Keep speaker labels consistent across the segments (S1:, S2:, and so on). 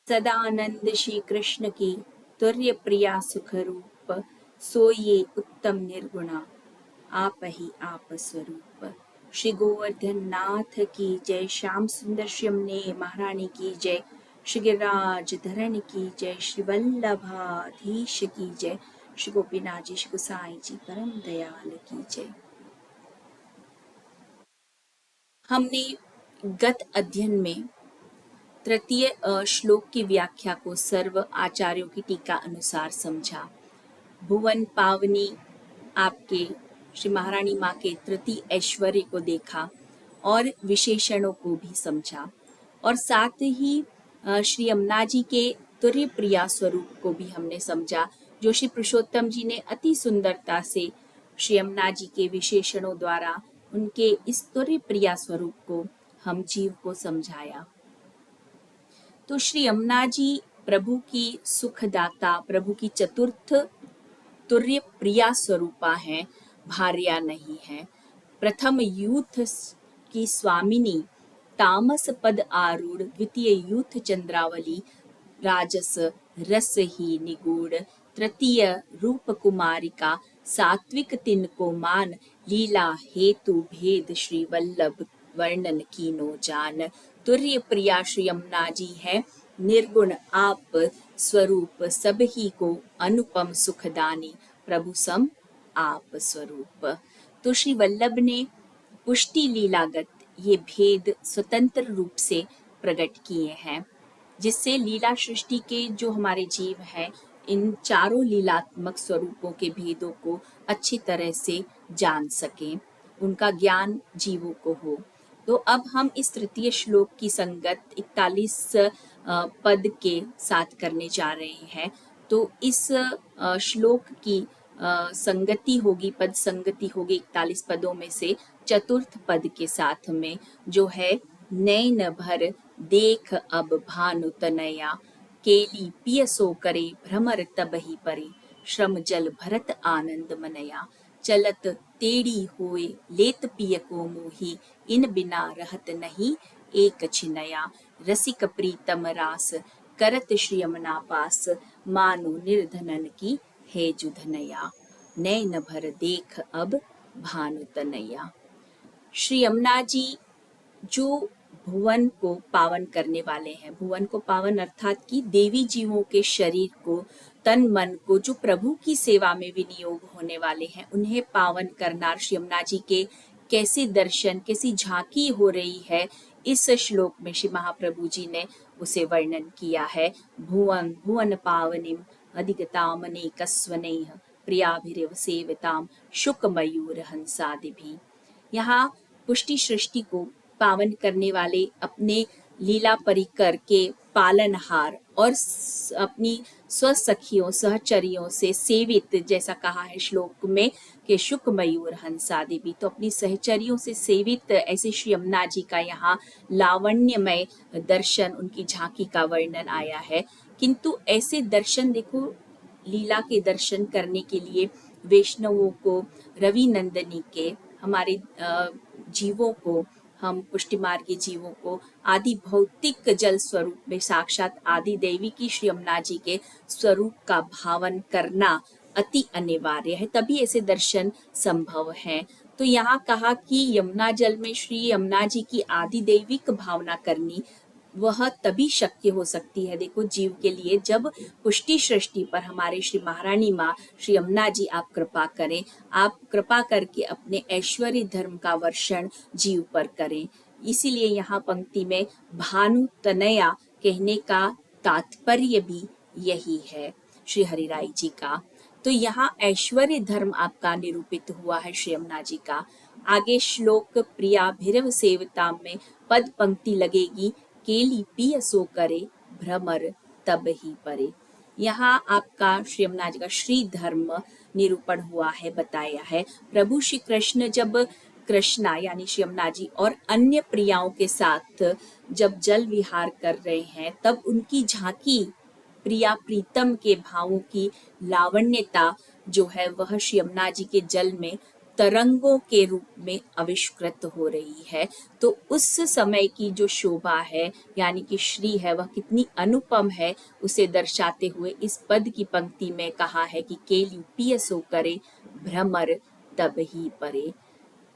S1: सदानंद श्री कृष्ण की तुर्य प्रिया सुख रूप, सोइए उत्तम निर्गुणा, आप ही आप स्वरूप। श्री गोवर्धन नाथ की जय, श्याम सुंदर श्री महारानी की जय, श्री गिरिराज धरण की जय, श्री वल्लभाधीश की जय, श्री गोपीनाथ जी, श्री गोसाई जी परम दयाल की जय। हमने गत अध्ययन में तृतीय श्लोक की व्याख्या को सर्व आचार्यों की टीका अनुसार समझा। भुवन पावनी आपके श्री महारानी माँ के तृतीय ऐश्वर्य को देखा और विशेषणों को भी समझा, और साथ ही श्री यमुना जी के तुर्य प्रिया स्वरूप को भी हमने समझा, जो श्री पुरुषोत्तम जी ने अति सुंदरता से श्री यमुना जी के विशेषणों द्वारा उनके इस तुर्य प्रिया स्वरूप को हम जीव को समझाया। तो श्री यमुना जी प्रभु की सुखदाता, प्रभु की चतुर्थ तुर्य प्रिया स्वरूपा हैं, भार्या नहीं है। प्रथम यूथ की स्वामिनी, तामस पद आरूढ़, द्वितीय यूथ चंद्रावली, राजस रस ही निगूढ़, तृतीय रूप कुमारिका, सात्विक तिनको मान, लीला हेतु भेद श्री वल्लभ वर्णन कीनो जान। तुर्य प्रिया श्री यमुना जी है, निर्गुण आप स्वरूप, सब ही को अनुपम सुखदानी, प्रभु सम आप स्वरूप। तो श्री वल्लभ ने पुष्टि लीलागत ये भेद स्वतंत्र रूप से प्रकट किए हैं, जिससे लीला सृष्टि के जो हमारे जीव हैं, इन चारों लीलात्मक स्वरूपों के भेदों को अच्छी तरह से जान सकें, उनका ज्ञान जीवों को हो। तो अब हम इस तृतीय श्लोक की संगत 41 पद के साथ करने जा रहे हैं। तो इस श्लोक की संगति होगी, पद संगति होगी 41 पदों में से चतुर्थ पद के साथ में, जो है नैन भर देख अब भानु तनया, केली पिय सो करे भ्रमर तब ही परे, श्रम जल भरत आनंद मनया, चलत तेड़ी होए लेत पिय को मोही, इन बिना रहत नहीं एक छिनया, रसिक प्रीतम रास करत श्री यमुना पास, मानो निर्धनन की है जुधनया, नैन भर देख अब भानु तनया। श्री यमुना जी जो भुवन को पावन करने वाले हैं, भुवन को पावन अर्थात कि देवी जीवों के शरीर को, तन मन को जो प्रभु की सेवा में विनियोग होने वाले हैं, उन्हें पावन करना श्री यमुना जी के कैसे दर्शन, कैसी झांकी हो रही है, इस श्लोक में श्री महाप्रभु जी ने उसे वर्णन किया है। भुवन भुवन पावनिम अधिगतामनेकस्वनैः, प्रियाभिरेव सेविताम शुक मयूर हंसादिभिः। यहाँ पुष्टि सृष्टि को पावन करने वाले, अपने लीला परिकर के पालनहार और अपनी स्वसखियों सहचरियों से सेवित, जैसा कहा है श्लोक में कि शुक मयूर हंसादि भी, तो अपनी सहचरियों से सेवित ऐसे श्री यमुना जी का यहाँ लावण्यमय दर्शन, उनकी झांकी का वर्णन आया है। किंतु ऐसे दर्शन देखो, लीला के दर्शन करने के लिए वैष्णवों को, रवि नंदनी के, हमारे जीवों को, हम पुष्टि मार्गी जीवों को आदि भौतिक जल स्वरूप में साक्षात आदि देवी की श्री यमुना जी के स्वरूप का भावन करना अति अनिवार्य है, तभी ऐसे दर्शन संभव हैं। तो यहाँ कहा कि यमुना जल में श्री यमुना जी की आदि दैविक भावना करनी, वह तभी शक्य हो सकती है, देखो जीव के लिए, जब पुष्टि सृष्टि पर हमारे श्री महारानी माँ श्री यमुना जी आप कृपा करें, आप कृपा करके अपने ऐश्वर्य धर्म का वर्षण जीव पर करें। इसीलिए यहाँ पंक्ति में भानु तनया कहने का तात्पर्य भी यही है श्री हरिराई जी का। तो यहाँ ऐश्वर्य धर्म आपका निरूपित हुआ है श्री यमुना जी का। आगे श्लोक प्रिया भिरव सेवताम में पद पंक्ति लगेगी, केली पिय सो करे भ्रमर तब ही परे। यहाँ आपका श्री यमुना जी का श्री धर्म निरूपण हुआ है, बताया है। प्रभु श्री कृष्ण जब कृष्णा यानी श्री यमुना जी और अन्य प्रियाओं के साथ जब जल विहार कर रहे हैं, तब उनकी झांकी, प्रिया प्रीतम के भावों की लावण्यता जो है, वह श्री यमुना जी के जल में तरंगों के रूप में आविष्कृत हो रही है। तो उस समय की जो शोभा है यानी कि श्री है वह कितनी अनुपम है, उसे दर्शाते हुए इस पद की पंक्ति में कहा है कि केल्यु पियसो करे भ्रमर तब ही परे।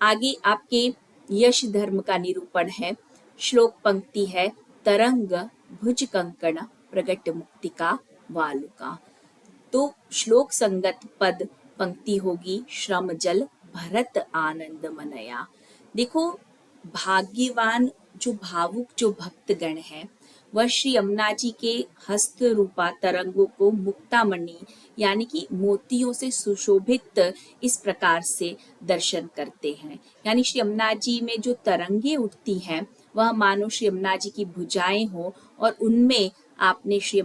S1: आगे आपके यश धर्म का निरूपण है। श्लोक पंक्ति है तरंग भुज कंकण प्रगट मुक्तिका वालुका। तो श्लोक संगत पद पंक्ति होगी श्रम जल भरत आनंद मनया। देखो, भाग्यवान जो भावुक जो भक्तगण है वह श्री यमुना जी के हस्त रूपा तरंगों को मुक्तामणि यानी कि मोतियों से सुशोभित इस प्रकार से दर्शन करते हैं। यानी श्री यमुना जी में जो तरंगे उठती हैं वह मानो श्री यमुना जी की भुजाएं हो और उनमें आपने श्री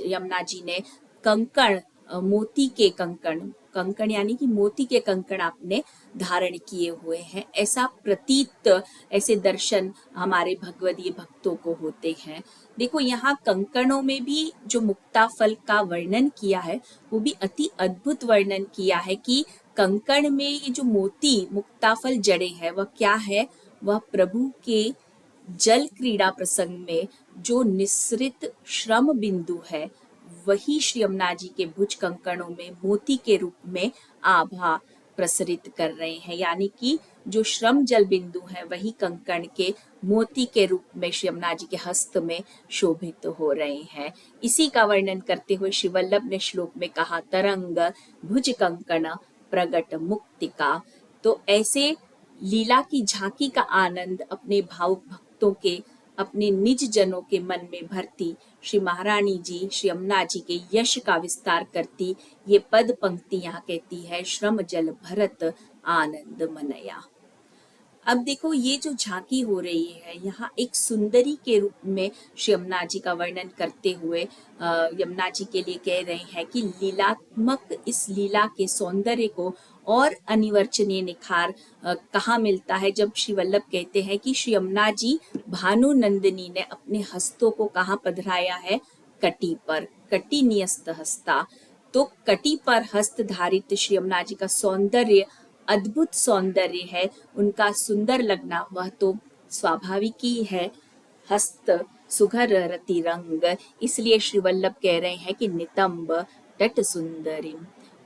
S1: यमुना जी ने कंकण, मोती के कंकण, कंकण यानी कि मोती के कंकण आपने धारण किए हुए हैं, ऐसा प्रतीत, ऐसे दर्शन हमारे भगवदीय भक्तों को होते हैं। देखो, यहाँ कंकणों में भी जो मुक्ता फल का वर्णन किया है वो भी अति अद्भुत वर्णन किया है कि कंकण में ये जो मोती मुक्ता फल जड़े हैं वह क्या है, वह प्रभु के जल क्रीड़ा प्रसंग में जो निसृत श्रम बिंदु है वही श्री यमुना जी के भुज कंकणों में मोती के रूप में आभा प्रसरित कर रहे हैं। यानी कि जो श्रम जल बिंदु है वही कंकण के मोती के रूप में श्री यमुना जी के हस्त में शोभित हो रहे हैं। इसी का वर्णन करते हुए श्री वल्लभ ने श्लोक में कहा तरंग भुज कंकण प्रगट मुक्तिका। तो ऐसे लीला की झांकी का आनंद अपने भावुक भक्तों के, अपने निज जनों के मन में भरती श्री महारानी जी श्री यमुना जी के यश का विस्तार करती ये पद पंक्ति यहाँ कहती है श्रम जल भरत आनंद मनया। अब देखो, ये जो झांकी हो रही है यहाँ एक सुंदरी के रूप में श्री यमुना जी का वर्णन करते हुए यमुना जी के लिए कह रहे हैं कि लीलात्मक इस लीला के सौंदर्य को और अनिवर्चनीय निखार कहाँ मिलता है, जब श्री वल्लभ कहते हैं कि श्री यमुना जी भानु नंदिनी ने अपने हस्तों को कहाँ पधराया है, कटी पर, कटी नियस्त हस्ता। तो कटी पर हस्त धारित श्री यमुना जी का सौंदर्य अद्भुत सौंदर्य है, उनका सुंदर लगना वह तो स्वाभाविक ही है। हस्त सुघर रति रंग, इसलिए श्री वल्लभ कह रहे हैं कि नितंब तट सुंदरी।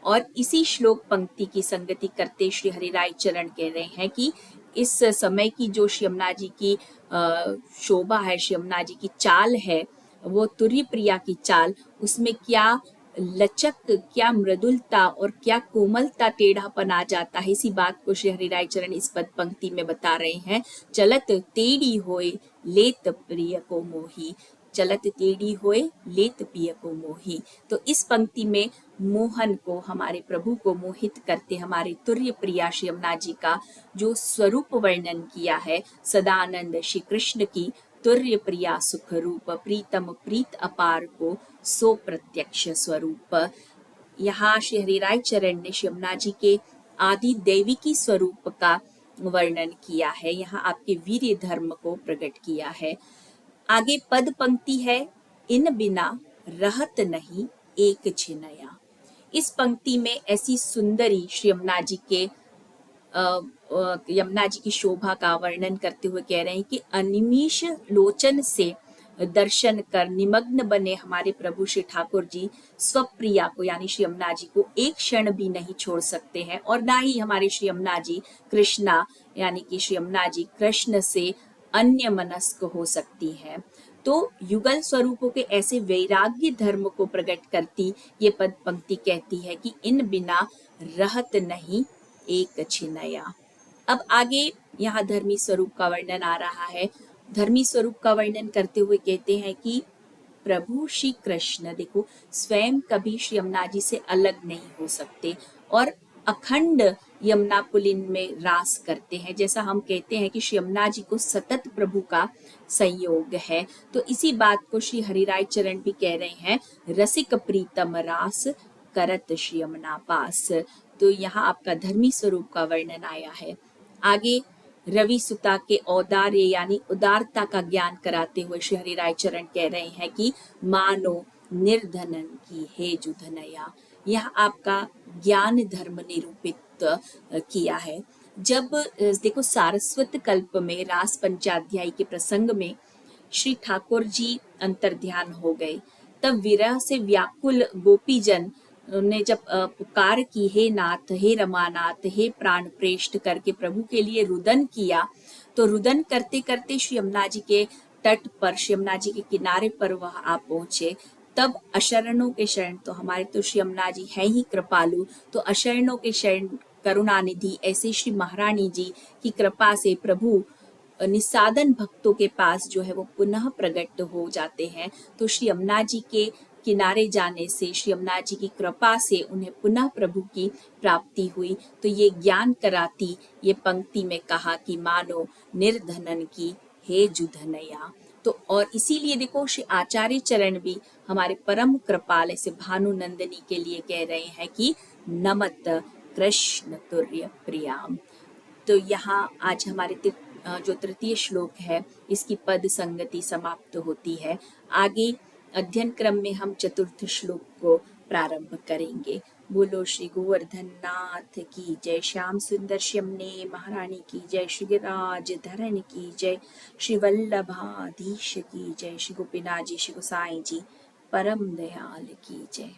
S1: और इसी श्लोक पंक्ति की संगति करते श्री हरिराय चरण कह रहे हैं कि इस समय की जो श्री यमुना जी की शोभा है, श्री यमुना जी की चाल है, वो तुर्य प्रिया की चाल, उसमें क्या लचक, क्या मृदुलता और क्या कोमलता, टेढ़ापन आ जाता है। इसी बात को श्री हरिराय चरण इस पद पंक्ति में बता रहे हैं। चलत टेढ़ी होए लेत प्रिय को मोही, चलत टेढ़ी होए लेत प्रिय को मोही। तो इस पंक्ति में मोहन को, हमारे प्रभु को मोहित करते हमारे तुर्य प्रिया श्री यमुना जी का जो स्वरूप वर्णन किया है, सदानंद श्री कृष्ण की तुर्य प्रिया सुख रूप, प्रीतम प्रीत अपार को सो प्रत्यक्ष स्वरूप। यहाँ श्री हरिराय चरण ने श्री यमुना जी के आदि दैविकी स्वरूप का वर्णन किया है, यहाँ आपके वीर्य धर्म को प्रकट किया है। आगे पद पंक्ति है इन बिना रहत नहीं एक छिनया। इस पंक्ति में ऐसी सुंदरी श्री यमुना जी के यमुना जी की शोभा का वर्णन करते हुए कह रहे हैं कि अनिमीष लोचन से दर्शन कर निमग्न बने हमारे प्रभु श्री ठाकुर जी स्वप्रिया को यानी श्री यमुना जी को एक क्षण भी नहीं छोड़ सकते हैं, और ना ही हमारे श्री यमुना जी कृष्णा यानी कि श्री यमुना जी कृष्ण से अन्य मनस्क हो सकती है। तो युगल स्वरूपों के ऐसे वैराग्य धर्म को प्रकट करती ये पद पंक्ति कहती है कि इन बिना रहत नहीं एक छिनया। अब आगे यहाँ धर्मी स्वरूप का वर्णन आ रहा है। धर्मी स्वरूप का वर्णन करते हुए कहते हैं कि प्रभु श्री कृष्ण देखो स्वयं कभी श्री यमुना जी से अलग नहीं हो सकते और अखंड यमुना पुलिन में रास करते हैं। जैसा हम कहते हैं कि श्री यमुना जी को सतत प्रभु का संयोग है, तो इसी बात को श्री हरिराय चरण भी कह रहे हैं, रसिक प्रीतम रास करत श्री यमुना पास। तो यहाँ आपका धर्मी स्वरूप का वर्णन आया है। आगे रवि सुता के औदार्य यानी उदारता का ज्ञान कराते हुए श्री हरिराय चरण कह रहे हैं कि मानो निर्धनन की हे जुधनया। यह आपका ज्ञान धर्म निरूपित किया है। जब देखो सारस्वत कल्प में रास पंचाध्यायी के प्रसंग में श्री ठाकुर जी अंतर्ध्यान हो गए, तब विरह से व्याकुल गोपीजन ने जब पुकार की, हे नाथ, हे रमानाथ, हे प्राण प्रेष्ठ करके प्रभु के लिए रुदन किया, तो रुदन करते करते श्री यमुना जी के तट पर, श्री यमुना जी के किनारे पर वह आ पहुंचे। तब अशरणों के शरण, तो हमारे तो श्री यमुना जी है ही कृपालु, तो अशरणों के शरण करुणानिधि ऐसे श्री महारानी जी की कृपा से प्रभु निसादन भक्तों के पास जो है वो पुनः प्रकट हो जाते हैं। तो श्री यमुना जी के किनारे जाने से, श्री यमुना जी की कृपा से उन्हें पुनः प्रभु की प्राप्ति हुई। तो ये ज्ञान कराती ये पंक्ति में कहा कि मानो निर्धनन की हे जुधनया। तो और इसीलिए देखो श्री आचार्य चरण भी हमारे परम कृपाल ऐसे भानु नंदिनी के लिए कह रहे हैं कि नमत कृष्ण तुर्य प्रियाम। तो यहाँ आज हमारे जो तृतीय श्लोक है इसकी पद संगति समाप्त होती है। आगे अध्ययन क्रम में हम चतुर्थ श्लोक को प्रारंभ करेंगे। बोलो श्री गोवर्धन नाथ की जय, श्याम सुंदर श्यमने महारानी की जय, श्री गिरिराज धरन की जय, श्री वल्लभाधीश की जय, श्री गोपीनाथ जी, श्री गोसाई जी परम दयाल की जय।